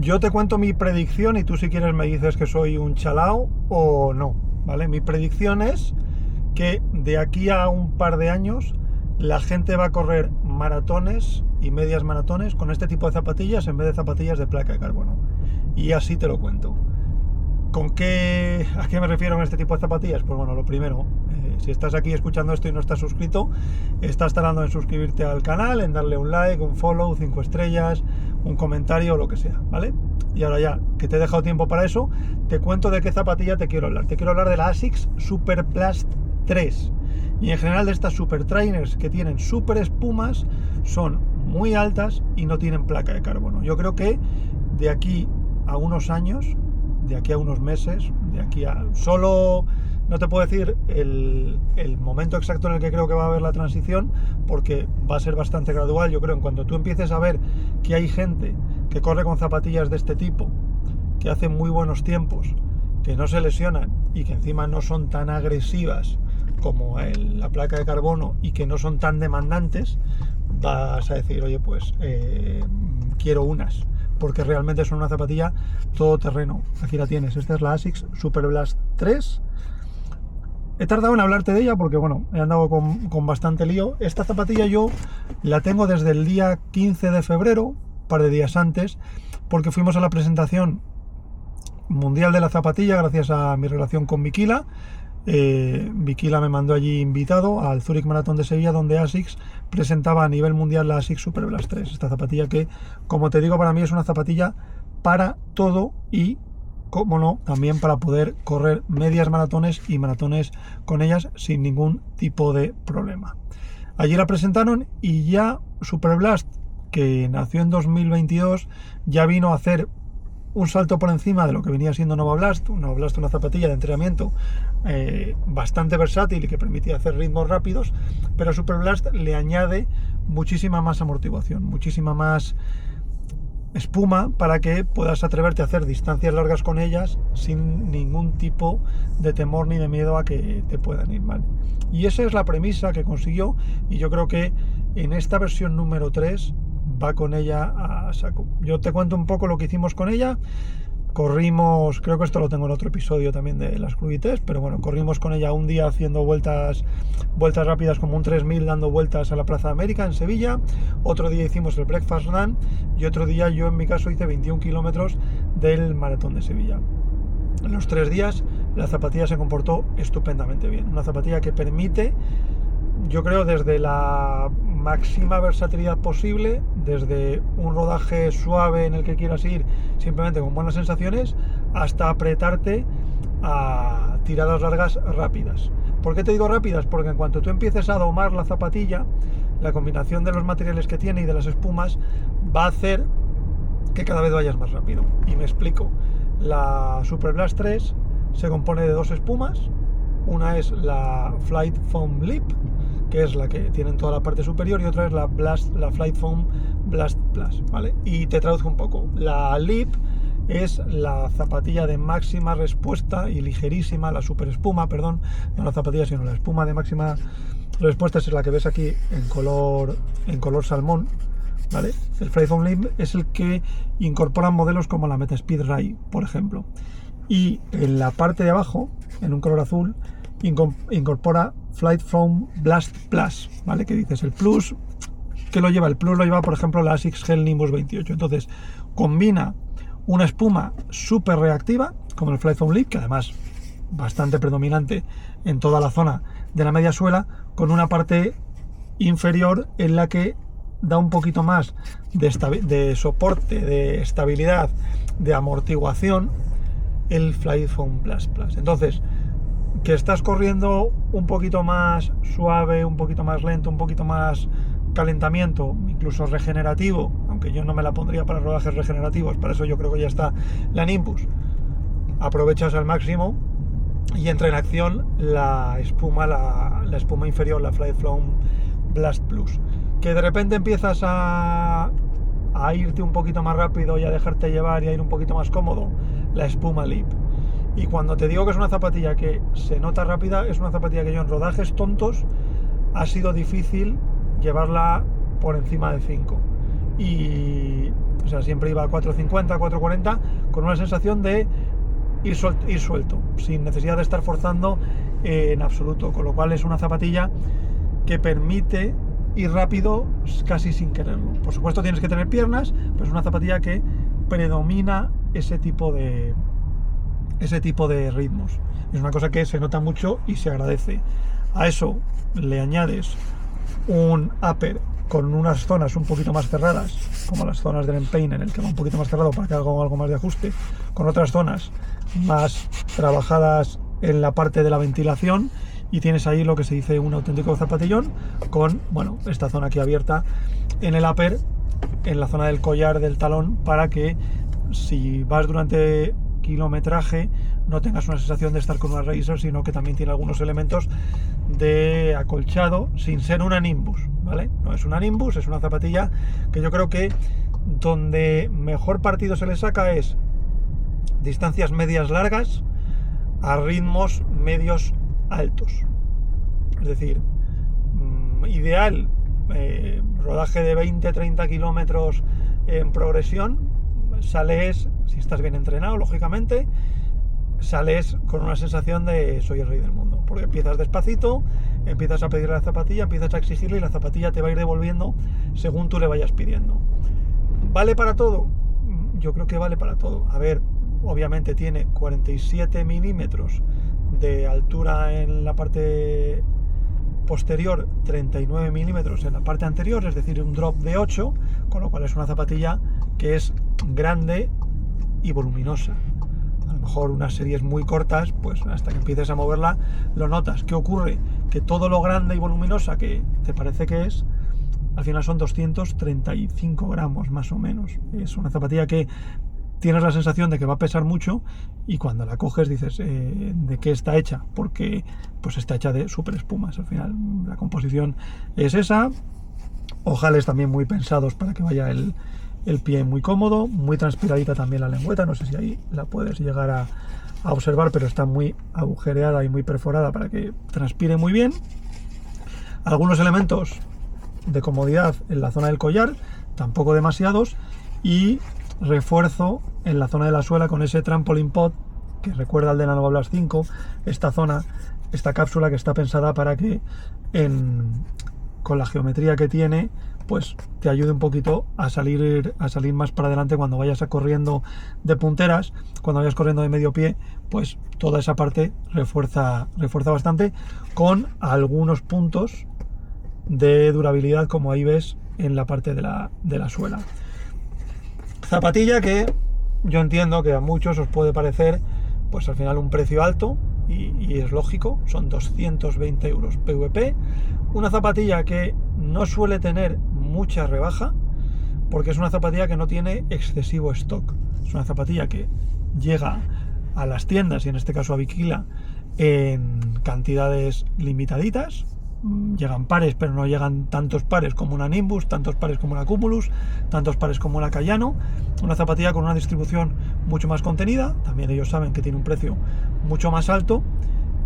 Yo te cuento mi predicción y tú si quieres me dices que soy un chalao o no, ¿vale? Mi predicción es que de aquí a un par de años la gente va a correr maratones y medias maratones con este tipo de zapatillas en vez de zapatillas de placa de carbono. Y así te lo cuento. ¿A qué me refiero con este tipo de zapatillas? Pues bueno, lo primero, si estás aquí escuchando esto y no estás suscrito, estás tardando en suscribirte al canal, en darle un like, un follow, 5 estrellas, un comentario o lo que sea, ¿vale? Y ahora ya que te he dejado tiempo para eso, te cuento de qué zapatilla te quiero hablar. Te quiero hablar de la ASICS Superblast 3. Y en general de estas super trainers que tienen super espumas, son muy altas y no tienen placa de carbono. Yo creo que de aquí a unos años, de aquí a unos meses, de aquí a... Solo no te puedo decir el momento exacto en el que creo que va a haber la transición, porque va a ser bastante gradual. Yo creo que en cuanto tú empieces a ver que hay gente que corre con zapatillas de este tipo, que hace muy buenos tiempos, que no se lesionan y que encima no son tan agresivas como la placa de carbono y que no son tan demandantes, vas a decir, oye, pues quiero unas, porque realmente son una zapatilla todoterreno. Aquí la tienes, esta es la ASICS Superblast 3. He tardado en hablarte de ella porque, bueno, he andado con bastante lío. Esta zapatilla yo la tengo desde el día 15 de febrero, un par de días antes, porque fuimos a la presentación mundial de la zapatilla gracias a mi relación con Bikila. Bikila me mandó allí invitado al Zurich Marathon de Sevilla, donde ASICS presentaba a nivel mundial la ASICS Superblast 3, esta zapatilla que, como te digo, para mí es una zapatilla para todo y, como no, también para poder correr medias maratones y maratones con ellas sin ningún tipo de problema. Allí la presentaron y ya Superblast, que nació en 2022, ya vino a hacer un salto por encima de lo que venía siendo Nova Blast, una zapatilla de entrenamiento bastante versátil y que permitía hacer ritmos rápidos, pero Superblast le añade muchísima más amortiguación, muchísima más espuma para que puedas atreverte a hacer distancias largas con ellas sin ningún tipo de temor ni de miedo a que te puedan ir mal. Y esa es la premisa que consiguió, y yo creo que en esta versión número 3 va con ella a saco. Yo te cuento un poco lo que hicimos con ella. Corrimos, creo que esto lo tengo en otro episodio también de las Cruites, pero bueno, corrimos con ella un día haciendo vueltas rápidas como un 3000 dando vueltas a la Plaza de América en Sevilla. Otro día hicimos el Breakfast Run y otro día yo en mi caso hice 21 kilómetros del Maratón de Sevilla. En los 3 días la zapatilla se comportó estupendamente bien. Una zapatilla que permite, yo creo, desde la máxima versatilidad posible, desde un rodaje suave en el que quieras ir simplemente con buenas sensaciones, hasta apretarte a tiradas largas rápidas. ¿Por qué te digo rápidas? Porque en cuanto tú empieces a domar la zapatilla, la combinación de los materiales que tiene y de las espumas va a hacer que cada vez vayas más rápido. Y me explico. La Superblast 3 se compone de 2 espumas. Una es la Flight Foam Lip, que es la que tiene en toda la parte superior, y otra es la Flight Foam Blast Plus, ¿vale? Y te traduzco un poco. La Lip es la zapatilla de máxima respuesta y ligerísima, la super espuma, perdón, no la zapatilla, sino la espuma de máxima respuesta, es la que ves aquí en color salmón, ¿vale? El Flight Foam Lip es el que incorporan modelos como la Metaspeed Rai, por ejemplo. Y en la parte de abajo, en un color azul, incorpora Flight Foam Blast Plus, ¿vale? Que dices, el Plus, ¿qué lo lleva? El Plus lo lleva, por ejemplo, la ASICS Gel Nimbus 28. Entonces, combina una espuma súper reactiva, como el Flight Foam Lip, que además bastante predominante en toda la zona de la media suela, con una parte inferior en la que da un poquito más de soporte, de estabilidad, de amortiguación, el Flight Foam Blast Plus. Entonces, que estás corriendo un poquito más suave, un poquito más lento, un poquito más calentamiento, incluso regenerativo, aunque yo no me la pondría para rodajes regenerativos, para eso yo creo que ya está la Nimbus, aprovechas al máximo y entra en acción la espuma inferior, la Flight Foam Blast Plus, que de repente empiezas a irte un poquito más rápido y a dejarte llevar y a ir un poquito más cómodo, la espuma Lip. Y cuando te digo que es una zapatilla que se nota rápida, es una zapatilla que yo en rodajes tontos ha sido difícil llevarla por encima de 5. Y o sea, siempre iba a 4.50, 4.40, con una sensación de ir suelto, sin necesidad de estar forzando en absoluto, con lo cual es una zapatilla que permite ir rápido casi sin quererlo. Por supuesto tienes que tener piernas, pero es una zapatilla que predomina ese tipo de ritmos. Es una cosa que se nota mucho y se agradece. A eso le añades un upper con unas zonas un poquito más cerradas, como las zonas del empeine, en el que va un poquito más cerrado para que haga algo más de ajuste, con otras zonas más trabajadas en la parte de la ventilación, y tienes ahí lo que se dice un auténtico zapatillón, con, bueno, esta zona aquí abierta en el upper, en la zona del collar del talón, para que si vas durante kilometraje no tengas una sensación de estar con una Racer, sino que también tiene algunos elementos de acolchado, sin ser una Nimbus, ¿vale? No es una Nimbus, es una zapatilla que yo creo que donde mejor partido se le saca es distancias medias largas a ritmos medios altos. Es decir, ideal, rodaje de 20-30 kilómetros en progresión, sales, si estás bien entrenado, lógicamente, sales con una sensación de soy el rey del mundo, porque empiezas despacito, empiezas a pedirle la zapatilla, empiezas a exigirle y la zapatilla te va a ir devolviendo según tú le vayas pidiendo. ¿Vale para todo? Yo creo que vale para todo. A ver, obviamente tiene 47 milímetros de altura en la parte posterior, 39 milímetros en la parte anterior, es decir, un drop de 8, con lo cual es una zapatilla que es grande y voluminosa. A lo mejor unas series muy cortas, pues hasta que empieces a moverla lo notas. ¿Qué ocurre? Que todo lo grande y voluminosa que te parece que es, al final son 235 gramos más o menos. Es una zapatilla que tienes la sensación de que va a pesar mucho, y cuando la coges dices ¿de qué está hecha? Porque pues está hecha de super espumas. Al final la composición es esa, ojales también muy pensados para que vaya el pie muy cómodo, muy transpiradita también la lengüeta, no sé si ahí la puedes llegar a observar, pero está muy agujereada y muy perforada para que transpire muy bien. Algunos elementos de comodidad en la zona del collar, tampoco demasiados, y refuerzo en la zona de la suela con ese trampoline pod que recuerda al de la Nova Blast 5, esta zona, esta cápsula que está pensada para que con la geometría que tiene, pues te ayude un poquito a salir más para adelante cuando vayas corriendo de punteras, cuando vayas corriendo de medio pie, pues toda esa parte refuerza bastante, con algunos puntos de durabilidad, como ahí ves en la parte de la suela. Zapatilla que yo entiendo que a muchos os puede parecer pues al final un precio alto, y es lógico, son 220 euros PVP, una zapatilla que no suele tener mucha rebaja, porque es una zapatilla que no tiene excesivo stock, es una zapatilla que llega a las tiendas, y en este caso a Bikila, en cantidades limitaditas. Llegan pares, pero no llegan tantos pares como una Nimbus, tantos pares como una Cumulus, tantos pares como una Cayano. Una zapatilla con una distribución mucho más contenida. También ellos saben que tiene un precio mucho más alto.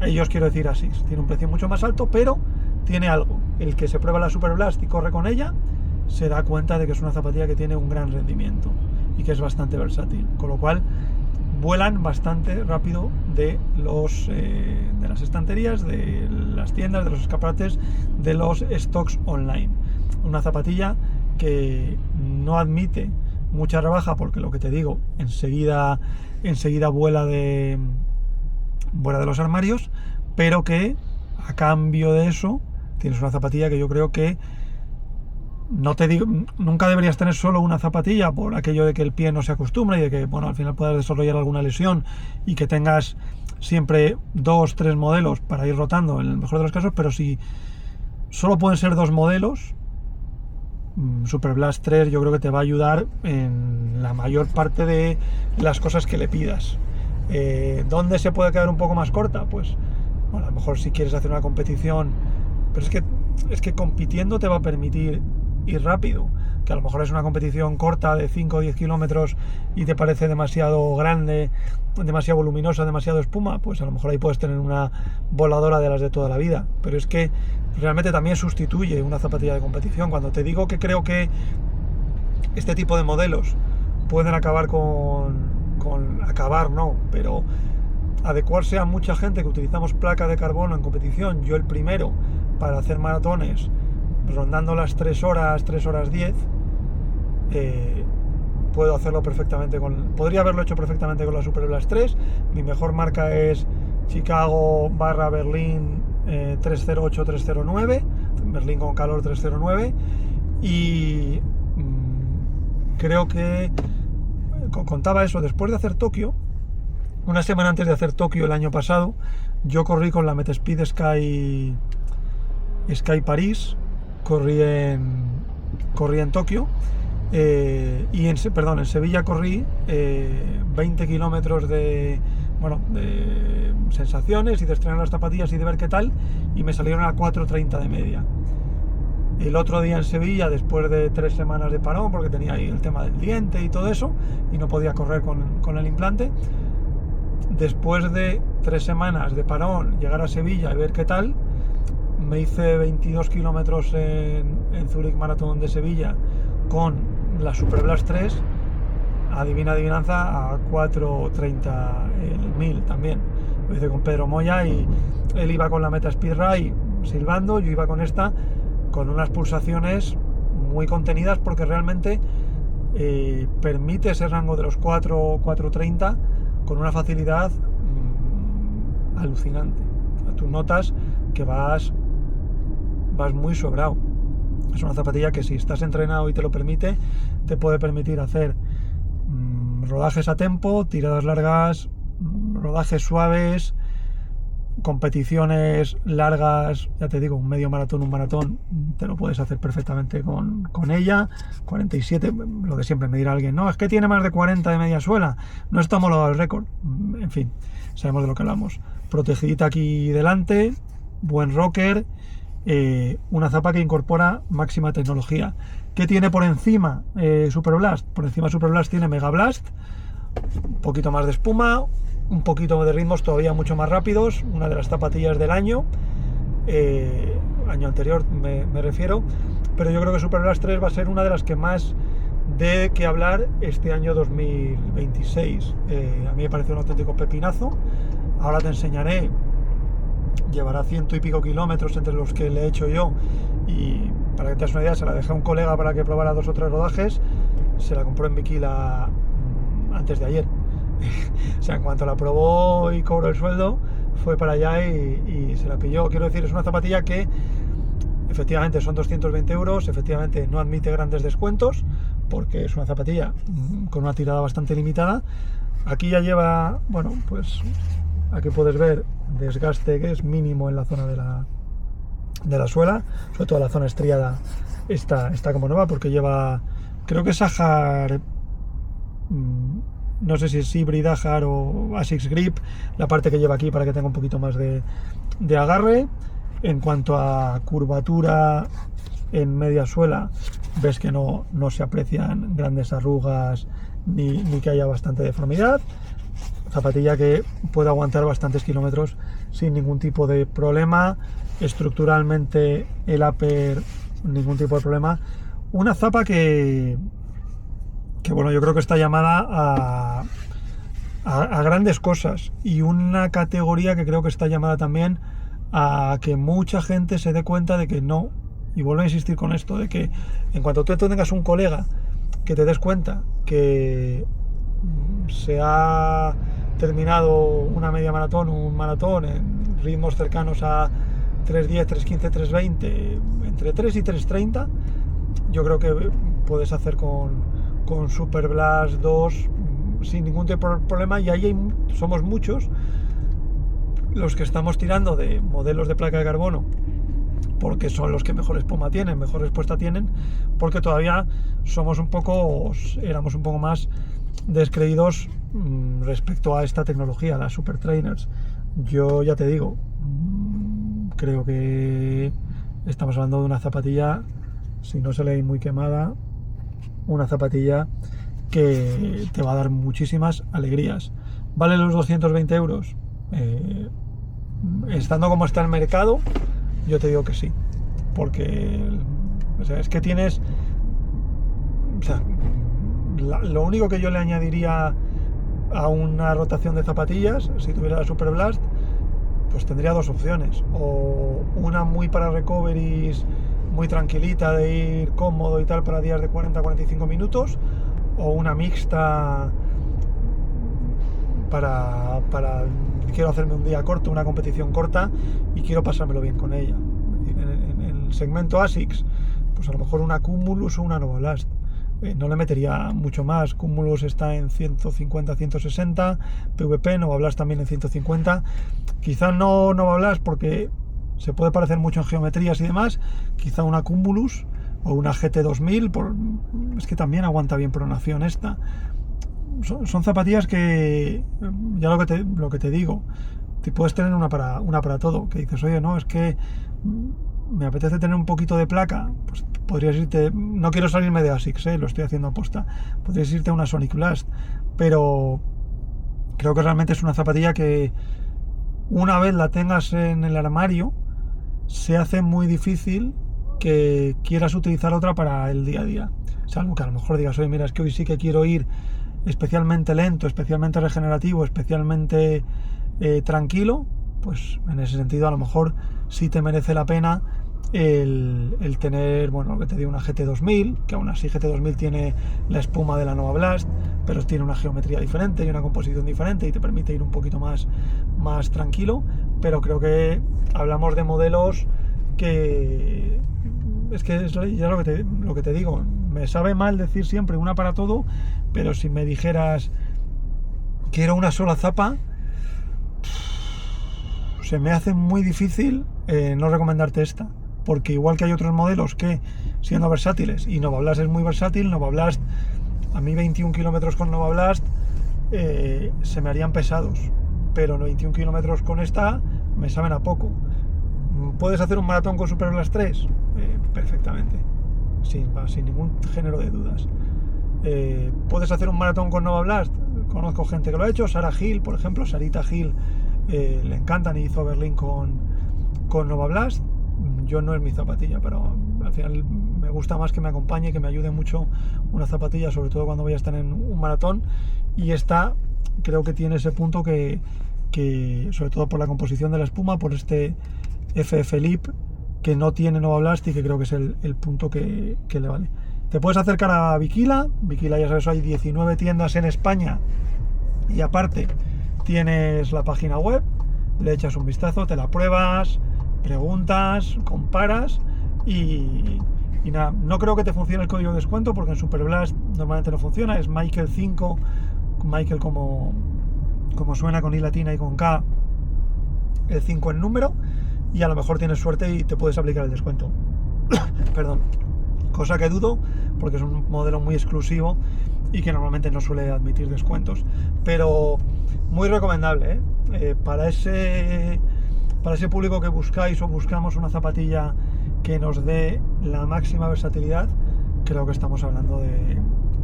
Ellos, quiero decir, así, tiene un precio mucho más alto, pero tiene algo. El que se prueba la Super Blast y corre con ella se da cuenta de que es una zapatilla que tiene un gran rendimiento y que es bastante versátil, con lo cual vuelan bastante rápido de las estanterías, de las tiendas, de los escaparates, de los stocks online. Una zapatilla que no admite mucha rebaja, porque lo que te digo, enseguida vuela de los armarios, pero que a cambio de eso tienes una zapatilla que yo creo que, no te digo, nunca deberías tener solo una zapatilla por aquello de que el pie no se acostumbra y de que, bueno, al final puedas desarrollar alguna lesión, y que tengas siempre 2-3 modelos para ir rotando en el mejor de los casos. Pero si solo pueden ser 2 modelos, Super Blast 3 yo creo que te va a ayudar en la mayor parte de las cosas que le pidas. ¿Dónde se puede quedar un poco más corta? Pues bueno, a lo mejor si quieres hacer una competición, pero es que compitiendo te va a permitir ir rápido, que a lo mejor es una competición corta de 5 o 10 kilómetros y te parece demasiado grande, demasiado voluminosa, demasiado espuma, pues a lo mejor ahí puedes tener una voladora de las de toda la vida, pero es que realmente también sustituye una zapatilla de competición. Cuando te digo que creo que este tipo de modelos pueden acabar acabar no, pero adecuarse a mucha gente que utilizamos placa de carbono en competición, yo el primero, para hacer maratones rondando las 3 horas 10, puedo hacerlo perfectamente podría haberlo hecho perfectamente con la Super Blast 3. Mi mejor marca es Chicago/Berlín 308-309, Berlín con calor 309, y creo que contaba eso. Después de hacer Tokio, una semana antes de hacer Tokio el año pasado, yo corrí con la Metespeed Sky París, corrí en Tokio, y en Sevilla corrí 20 kilómetros de sensaciones y de estrenar las zapatillas y de ver qué tal, y me salieron a 4:30 de media. El otro día en Sevilla, después de 3 semanas de parón, porque tenía ahí el tema del diente y todo eso, y no podía correr con el implante, después de 3 semanas de parón, llegar a Sevilla y ver qué tal, me hice 22 kilómetros en Zurich Maratón de Sevilla con la Super Blast 3, adivina adivinanza, a 4:30 el 1000 también. Lo hice con Pedro Moya y él iba con la Metespeed Rai silbando, yo iba con esta con unas pulsaciones muy contenidas, porque realmente permite ese rango de los 4:30 con una facilidad alucinante. Tú notas que vas muy sobrado. Es una zapatilla que, si estás entrenado y te lo permite, te puede permitir hacer rodajes a tempo, tiradas largas, rodajes suaves, competiciones largas. Ya te digo, un medio maratón, un maratón, te lo puedes hacer perfectamente con ella. 47, lo de siempre. Me dirá alguien, no, es que tiene más de 40 de media suela, no está homologado el récord. En fin, sabemos de lo que hablamos. Protegidita aquí delante, buen rocker, una zapa que incorpora máxima tecnología. ¿Qué tiene por encima Super Blast? Por encima Super Blast tiene Mega Blast, un poquito más de espuma, un poquito de ritmos todavía mucho más rápidos, una de las zapatillas del año anterior me refiero, pero yo creo que Super Blast 3 va a ser una de las que más dé que hablar este año 2026. A mí me parece un auténtico pepinazo. Ahora te enseñaré. Llevará 100 y pico kilómetros entre los que le he hecho yo, y para que te hagas una idea, se la dejé a un colega para que probara 2 o 3 rodajes. Se la compró en Bikila antes de ayer. O sea, en cuanto la probó y cobró el sueldo, fue para allá y se la pilló. Quiero decir, es una zapatilla que efectivamente son 220 euros, efectivamente no admite grandes descuentos, porque es una zapatilla con una tirada bastante limitada. Aquí ya lleva, bueno, pues aquí puedes ver desgaste que es mínimo en la zona de la suela, sobre todo la zona estriada está como nueva, porque lleva, creo que es Ajar, no sé si es Hybrid Ajar o Asics Grip, la parte que lleva aquí para que tenga un poquito más de agarre. En cuanto a curvatura en media suela, ves que no se aprecian grandes arrugas ni que haya bastante deformidad. Zapatilla que puede aguantar bastantes kilómetros sin ningún tipo de problema. Estructuralmente el upper, ningún tipo de problema. Una zapa que bueno, yo creo que está llamada a grandes cosas, y una categoría que creo que está llamada también a que mucha gente se dé cuenta de que no, y vuelvo a insistir con esto, de que en cuanto tú tengas un colega que te des cuenta que se ha terminado una media maratón, un maratón en ritmos cercanos a 3:10, 3:15, 3:20, entre 3 y 3:30, yo creo que puedes hacer con Super Blast 2 sin ningún tipo de problema. Y ahí somos muchos los que estamos tirando de modelos de placa de carbono, porque son los que mejor espuma tienen, mejor respuesta tienen, porque todavía éramos un poco más descreídos respecto a esta tecnología, las Super Trainers. Yo ya te digo, creo que estamos hablando de una zapatilla, si no se le ve muy quemada, una zapatilla que te va a dar muchísimas alegrías. ¿Vale los 220 euros? Estando como está el mercado, yo te digo que sí, porque es que tienes, o sea, Lo único que yo le añadiría a una rotación de zapatillas, si tuviera la Super Blast, pues tendría dos opciones, o una muy para recoveries, muy tranquilita de ir cómodo y tal para días de 40-45 minutos, o una mixta para quiero hacerme un día corto, una competición corta y quiero pasármelo bien con ella. Es decir, en el segmento ASICS, pues a lo mejor una Cumulus o una Nova Blast. No le metería mucho más. Cumulus está en 150-160, PVP, Nova Blast también en 150. Quizá no Nova Blast porque se puede parecer mucho en geometrías y demás. Quizá una Cumulus o una GT2000, es que también aguanta bien pronación esta. Son zapatillas que, ya lo que te digo, te puedes tener una para todo. Que dices, oye, no, es que me apetece tener un poquito de placa, pues podrías irte, no quiero salirme de ASICS, lo estoy haciendo aposta, podrías irte a una Sonic Blast, pero creo que realmente es una zapatilla que una vez la tengas en el armario, se hace muy difícil que quieras utilizar otra para el día a día, salvo que a lo mejor digas, oye, mira, es que hoy sí que quiero ir especialmente lento, especialmente regenerativo, especialmente tranquilo, pues en ese sentido a lo mejor sí te merece la pena el tener, bueno, lo que te digo, una GT2000, que aún así GT2000 tiene la espuma de la Nova Blast, pero tiene una geometría diferente y una composición diferente y te permite ir un poquito más tranquilo, pero creo que hablamos de modelos que es ya lo que te digo, me sabe mal decir siempre una para todo, pero si me dijeras quiero una sola zapa, se me hace muy difícil no recomendarte esta, porque igual que hay otros modelos que, siendo versátiles, y Nova Blast es muy versátil, Nova Blast, a mí 21 kilómetros con Nova Blast se me harían pesados, pero 21 kilómetros con esta me saben a poco. ¿Puedes hacer un maratón con Super Blast 3? Perfectamente, sin ningún género de dudas. ¿Puedes hacer un maratón con Nova Blast? Conozco gente que lo ha hecho, Sarah Hill, por ejemplo, Sarita Hill, le encantan y hizo Berlín con Nova Blast. Yo no es mi zapatilla, pero al final me gusta más que me acompañe, que me ayude mucho una zapatilla, sobre todo cuando voy a estar en un maratón, y esta creo que tiene ese punto que sobre todo por la composición de la espuma, por este FF Lip que no tiene Nova Blast y que creo que es el punto que le vale. Te puedes acercar a Bikila, ya sabes, hay 19 tiendas en España y aparte tienes la página web, le echas un vistazo, te la pruebas, preguntas, comparas y nada, no creo que te funcione el código de descuento porque en Super Blast normalmente no funciona, es Michael 5, Michael como suena con I latina y con K, el 5 en número, y a lo mejor tienes suerte y te puedes aplicar el descuento. Perdón, cosa que dudo porque es un modelo muy exclusivo y que normalmente no suele admitir descuentos, pero muy recomendable, para ese público que buscáis o buscamos una zapatilla que nos dé la máxima versatilidad. Creo que estamos hablando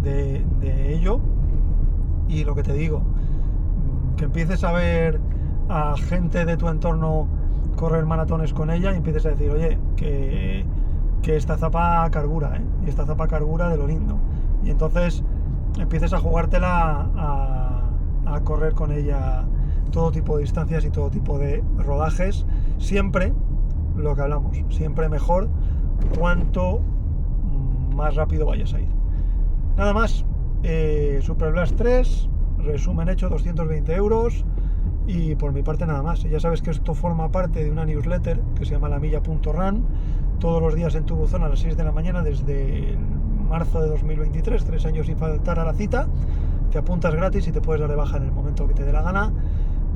de ello. Y lo que te digo, que empieces a ver a gente de tu entorno correr maratones con ella y empieces a decir, oye, que esta zapa carbura, y esta zapa carbura de lo lindo, y entonces empieces a jugártela a correr con ella todo tipo de distancias y todo tipo de rodajes, siempre lo que hablamos, siempre mejor cuanto más rápido vayas a ir. Nada más, Super Blast 3, resumen hecho, 220 euros, y por mi parte nada más. Ya sabes que esto forma parte de una newsletter que se llama lamilla.run, todos los días en tu buzón a las 6 de la mañana desde marzo de 2023, 3 años sin faltar a la cita. Te apuntas gratis y te puedes dar de baja en el momento que te dé la gana.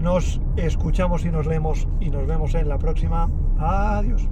Nos escuchamos y nos leemos y nos vemos en la próxima. Adiós.